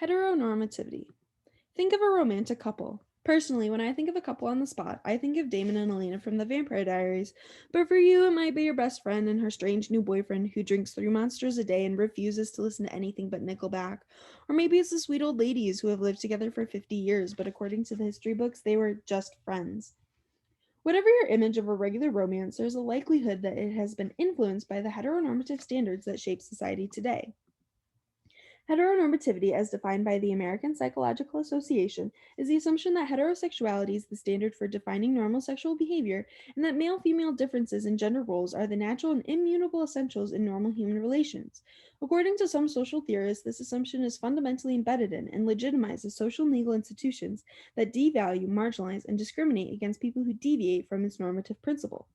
Heteronormativity. Think of a romantic couple. Personally, when I think of a couple on the spot, I think of Damon and Elena from the Vampire Diaries. But for you, it might be your best friend and her strange new boyfriend who drinks 3 monsters a day and refuses to listen to anything but Nickelback. Or maybe it's the sweet old ladies who have lived together for 50 years, but according to the history books, they were just friends. Whatever your image of a regular romance, there's a likelihood that it has been influenced by the heteronormative standards that shape society today. Heteronormativity, as defined by the American Psychological Association, is the assumption that heterosexuality is the standard for defining normal sexual behavior and that male female differences in gender roles are the natural and immutable essentials in normal human relations. According to some social theorists, this assumption is fundamentally embedded in and legitimizes social and legal institutions that devalue, marginalize, and discriminate against people who deviate from its normative principle.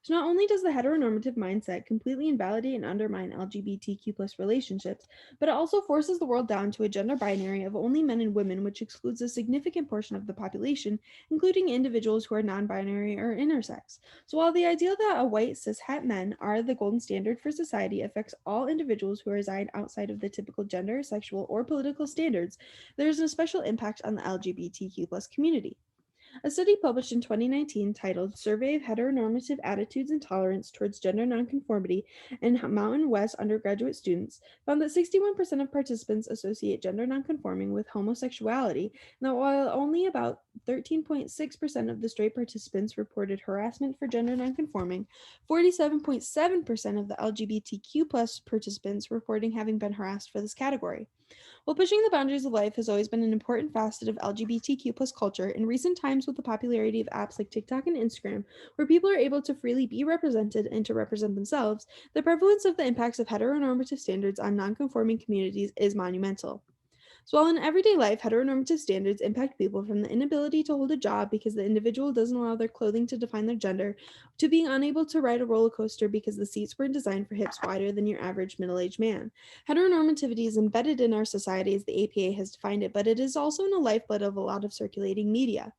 So not only does the heteronormative mindset completely invalidate and undermine LGBTQ plus relationships, but it also forces the world down to a gender binary of only men and women, which excludes a significant portion of the population, including individuals who are non-binary or intersex. So while the idea that a white cis-het men are the golden standard for society affects all individuals who reside outside of the typical gender, sexual, or political standards, there is a special impact on the LGBTQ plus community. A study published in 2019 titled Survey of Heteronormative Attitudes and Tolerance Towards Gender Nonconformity in Mountain West Undergraduate Students found that 61% of participants associate gender nonconforming with homosexuality, and that while only about 13.6% of the straight participants reported harassment for gender nonconforming, 47.7% of the LGBTQ plus participants reporting having been harassed for this category. While pushing the boundaries of life has always been an important facet of LGBTQ plus culture, in recent times with the popularity of apps like TikTok and Instagram, where people are able to freely be represented and to represent themselves, the prevalence of the impacts of heteronormative standards on nonconforming communities is monumental. So, while in everyday life, heteronormative standards impact people from the inability to hold a job because the individual doesn't allow their clothing to define their gender, to being unable to ride a roller coaster because the seats weren't designed for hips wider than your average middle aged man. Heteronormativity is embedded in our society as the APA has defined it, but it is also in the lifeblood of a lot of circulating media.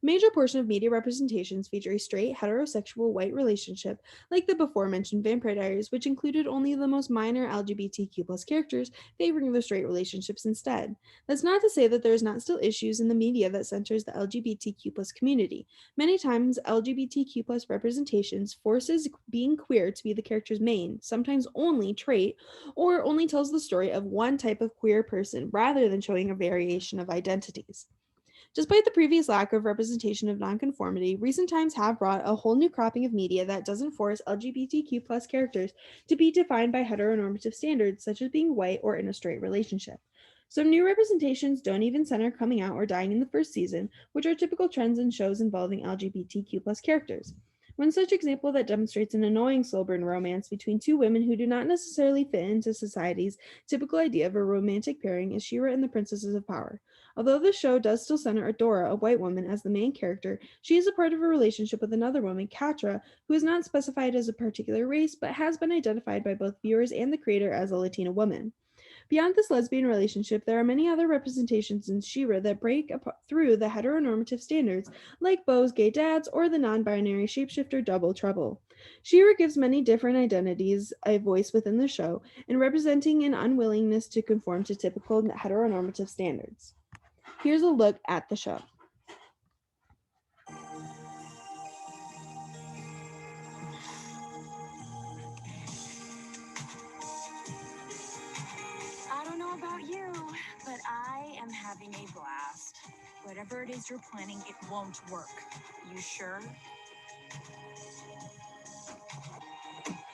A major portion of media representations feature a straight, heterosexual white relationship, like the before mentioned Vampire Diaries, which included only the most minor LGBTQ plus characters, favoring the straight relationships instead. That's not to say that there's not still issues in the media that centers the LGBTQ plus community. Many times, LGBTQ plus representations forces being queer to be the character's main, sometimes only trait, or only tells the story of one type of queer person rather than showing a variation of identities. Despite the previous lack of representation of nonconformity, recent times have brought a whole new cropping of media that doesn't force LGBTQ plus characters to be defined by heteronormative standards, such as being white or in a straight relationship. Some new representations don't even center coming out or dying in the first season, which are typical trends in shows involving LGBTQ plus characters. One such example that demonstrates an annoying slow burn romance between two women who do not necessarily fit into society's typical idea of a romantic pairing is She-Ra and the Princesses of Power. Although the show does still center Adora, a white woman, as the main character, she is a part of a relationship with another woman, Katra, who is not specified as a particular race but has been identified by both viewers and the creator as a Latina woman. Beyond this lesbian relationship, there are many other representations in She-Ra that break through the heteronormative standards, like Bo's gay dads or the non-binary shapeshifter Double Trouble. She-Ra gives many different identities a voice within the show, and representing an unwillingness to conform to typical heteronormative standards. Here's a look at the show. I don't know about you, but I am having a blast. Whatever it is you're planning, it won't work. You sure?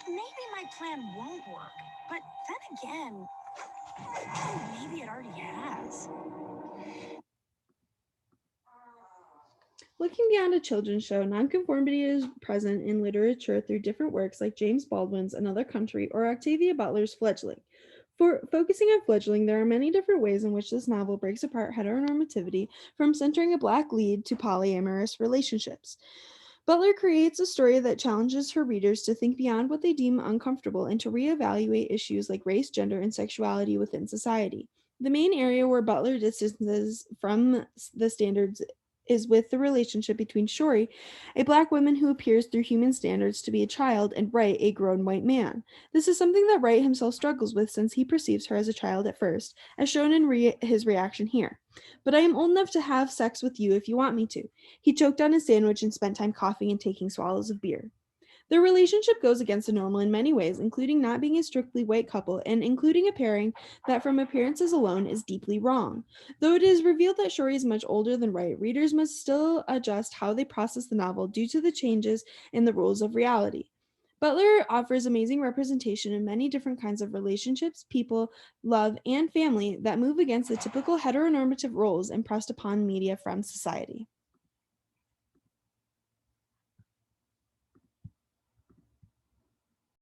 Maybe my plan won't work, but then again, maybe it already has. Looking beyond a children's show, nonconformity is present in literature through different works like James Baldwin's Another Country or Octavia Butler's Fledgling. For focusing on Fledgling, there are many different ways in which this novel breaks apart heteronormativity from centering a black lead to polyamorous relationships. Butler creates a story that challenges her readers to think beyond what they deem uncomfortable and to reevaluate issues like race, gender, and sexuality within society. The main area where Butler distances from the standards is with the relationship between Shori, a black woman who appears through human standards to be a child, and Wright, a grown white man. This is something that Wright himself struggles with since he perceives her as a child at first, as shown in his reaction here. But I am old enough to have sex with you if you want me to. He choked on his sandwich and spent time coughing and taking swallows of beer. Their relationship goes against the normal in many ways, including not being a strictly white couple and including a pairing that, from appearances alone, is deeply wrong. Though it is revealed that Shori is much older than Wright, readers must still adjust how they process the novel due to the changes in the rules of reality. Butler offers amazing representation in many different kinds of relationships, people, love, and family that move against the typical heteronormative roles impressed upon media from society.